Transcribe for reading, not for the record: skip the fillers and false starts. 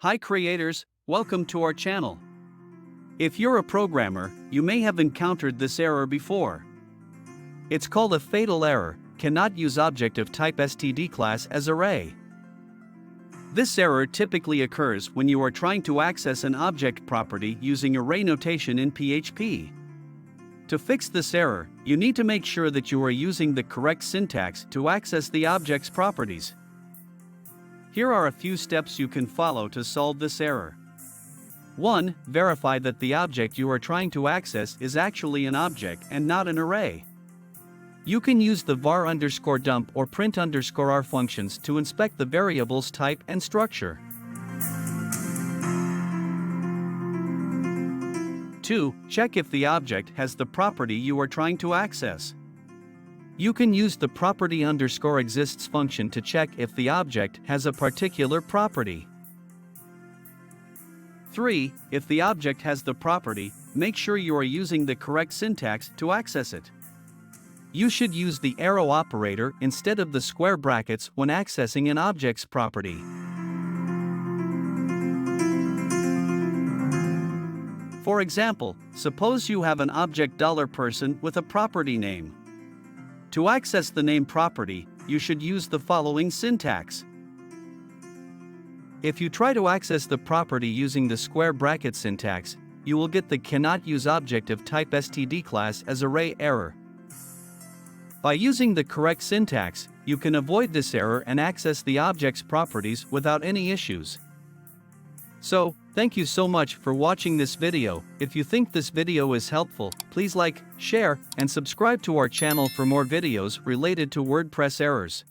Hi creators, welcome to our channel. If you're a programmer, you may have encountered this error before. It's called a fatal error, cannot use object of type stdClass as array. This error typically occurs when you are trying to access an object property using array notation in PHP. To fix this error, you need to make sure that you are using the correct syntax to access the object's properties. Here are a few steps you can follow to solve this error. 1. Verify that the object you are trying to access is actually an object and not an array. You can use the var_dump or print_r functions to inspect the variable's type and structure. 2. Check if the object has the property you are trying to access. You can use the property_exists function to check if the object has a particular property. 3. If the object has the property, make sure you are using the correct syntax to access it. You should use the arrow operator instead of the square brackets when accessing an object's property. For example, suppose you have an object $person with a property name. To access the name property, you should use the following syntax. If you try to access the property using the square bracket syntax, you will get the cannot use object of type stdClass as array error. By using the correct syntax, you can avoid this error and access the object's properties without any issues. So, thank you so much for watching this video. If you think this video is helpful, please like, share, and subscribe to our channel for more videos related to WordPress errors.